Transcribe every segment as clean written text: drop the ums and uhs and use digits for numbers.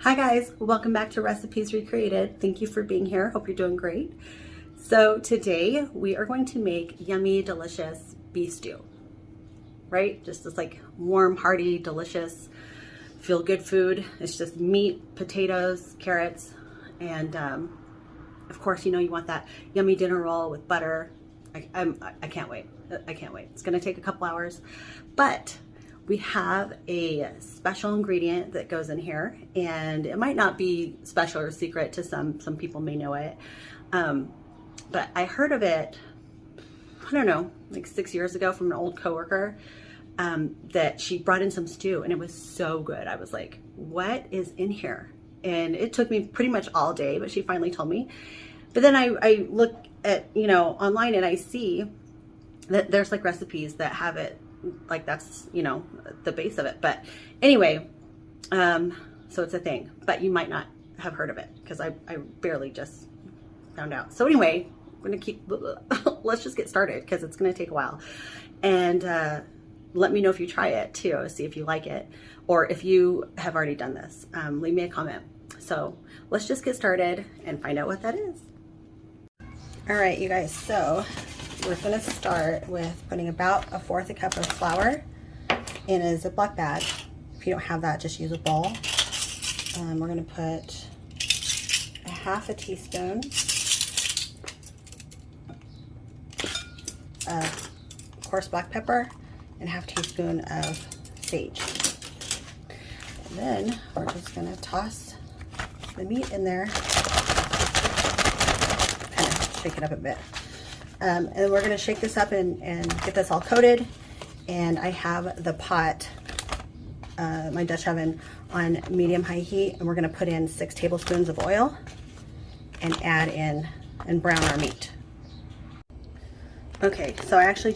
Hi guys, welcome back to Recipes Recreated. Thank you for being here. Hope you're doing great. So today we are going to make yummy, delicious beef stew, right? Just this like warm, hearty, delicious, feel-good food. It's just meat, potatoes, carrots, and of course, you know, you want that yummy dinner roll with butter. I can't wait. I can't wait. It's gonna take a couple hours, but we have a special ingredient that goes in here, and it might not be special or secret to some people may know it, but I heard of it, I don't know, like 6 years ago from an old coworker, that she brought in some stew and it was so good. I was like, what is in here? And it took me pretty much all day, but she finally told me. But then I look at, you know, online, and I see that there's like recipes that have it like that's, you know, the base of it. But anyway, so it's a thing, but you might not have heard of it because I barely just found out. So anyway, I'm gonna keep, let's just get started because it's gonna take a while. And let me know if you try it too, see if you like it, or if you have already done this, leave me a comment. So let's just get started and find out what that is. All right, you guys, so we're going to start with putting about 1/4 cup of flour in a Ziploc bag. If you don't have that, just use a bowl. We're going to put 1/2 teaspoon of coarse black pepper and 1/2 teaspoon of sage. And then we're just going to toss the meat in there, kind of shake it up a bit. And we're going to shake this up and get this all coated. And I have the pot, my Dutch oven, on medium-high heat. And we're going to put in 6 tablespoons of oil and add in and brown our meat. Okay, so I actually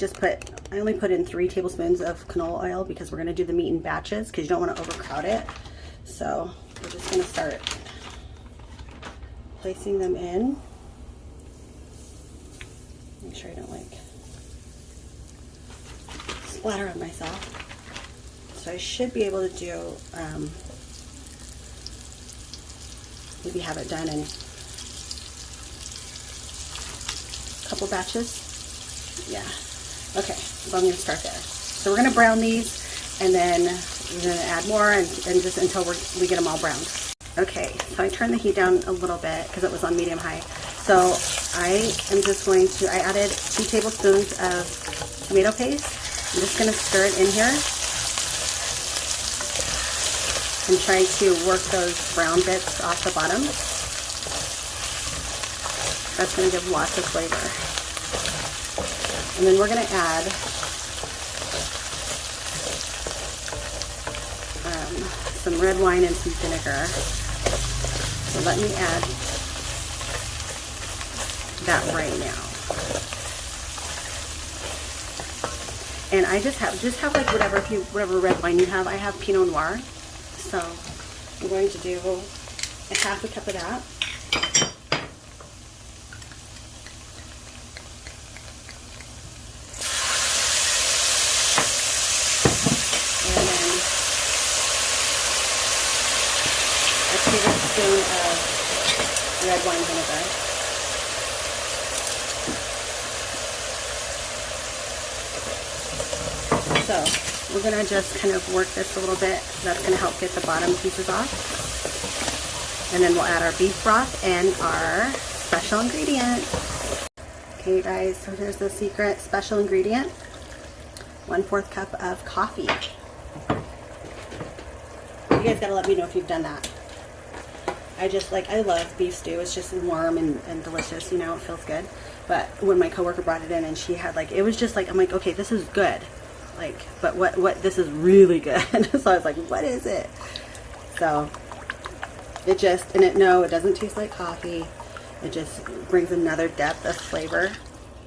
I only put in 3 tablespoons of canola oil because we're going to do the meat in batches because you don't want to overcrowd it. So we're just going to start placing them in. Make sure I don't like splatter on myself. So I should be able to do, maybe have it done in a couple batches. Yeah. Okay, so I'm going to start there. So we're going to brown these, and then we're going to add more and just until we get them all browned. Okay, so I turned the heat down a little bit because it was on medium-high. So I am just going to, I added 2 tablespoons of tomato paste. I'm just going to stir it in here and try to work those brown bits off the bottom. That's going to give lots of flavor. And then we're going to add some red wine and some vinegar. So let me add that right now. And I just have like whatever red wine you have. I have Pinot Noir, so I'm going to do 1/2 cup of that. And then a tablespoon of red wine vinegar. So we're going to just kind of work this a little bit. That's going to help get the bottom pieces off. And then we'll add our beef broth and our special ingredient. Okay, guys, so here's the secret special ingredient. 1/4 cup of coffee. You guys got to let me know if you've done that. I love beef stew. It's just warm and delicious, you know, it feels good. But when my coworker brought it in and she had like, it was just like, I'm like, okay, this is good. Like, but what this is really good. So I was like, what is it? So it just, no, it doesn't taste like coffee. It just brings another depth of flavor.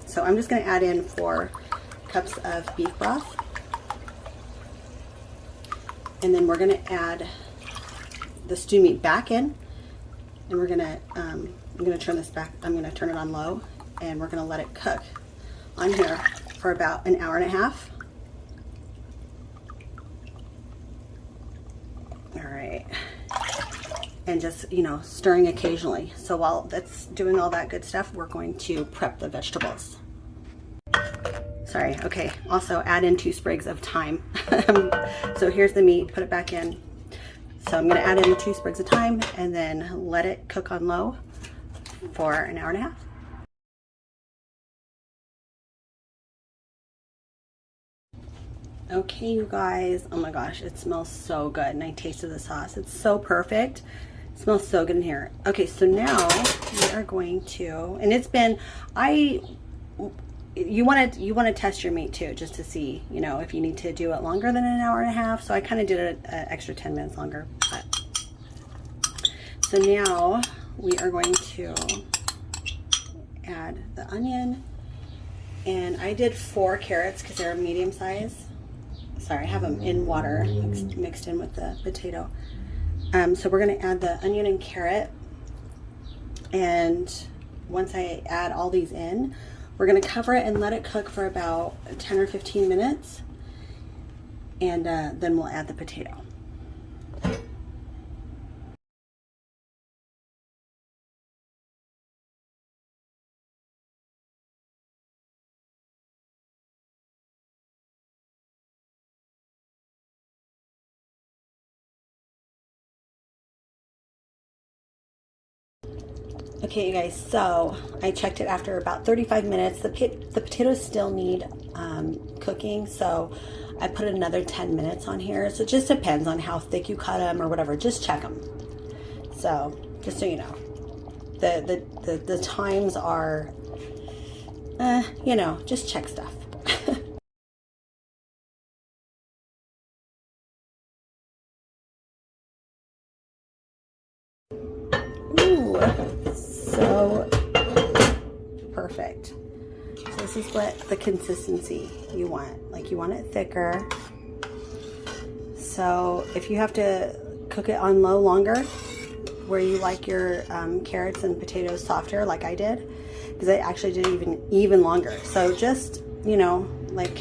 So I'm just going to add in 4 cups of beef broth. And then we're going to add the stew meat back in. And we're going to, I'm going to turn this back, I'm going to turn it on low. And we're going to let it cook on here for about 1.5 hours. All right. and just, you know, stirring occasionally. So while that's doing all that good stuff, we're going to prep the vegetables. Sorry, okay. Also add in 2 sprigs of thyme. So here's the meat, put it back in. So I'm gonna add in the 2 sprigs of thyme and then let it cook on low for an hour and a half. Okay, you guys, oh my gosh, it smells so good. And I tasted the sauce. It's so perfect. It smells so good in here. Okay, so now we are going to, and it's been, you want to test your meat too, just to see, you know, if you need to do it longer than an hour and a half. So I kind of did it an extra 10 minutes longer. But. So now we are going to add the onion, and I did 4 carrots because they're medium size. Sorry, I have them in water mixed in with the potato. So we're going to add the onion and carrot, and once I add all these in, we're going to cover it and let it cook for about 10 or 15 minutes, and then we'll add the potato. Okay, you guys, so I checked it after about 35 minutes. The potatoes still need cooking, so I put another 10 minutes on here. So it just depends on how thick you cut them or whatever. Just check them. So just so you know, the times are, you know, just check stuff. Ooh, so perfect. So this is what the consistency you want. Like, you want it thicker. So if you have to cook it on low longer, where you like your carrots and potatoes softer, like I did, because I actually did even longer. So just, you know, like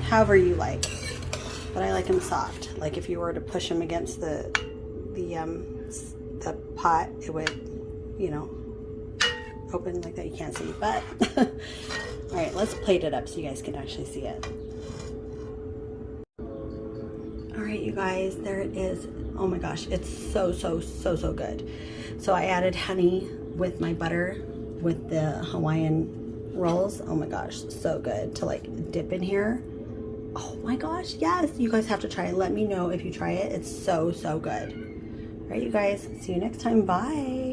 however you like, but I like them soft. Like if you were to push them against the pot, it would, you know, open like that. You can't see, but all right, let's plate it up so you guys can actually see it. All right, you guys, there it is. Oh my gosh, it's so good. So I added honey with my butter with the Hawaiian rolls. Oh my gosh, so good to like dip in here. Oh my gosh, yes, you guys have to try it. Let me know if you try it. It's so good. All right, you guys, see you next time. Bye.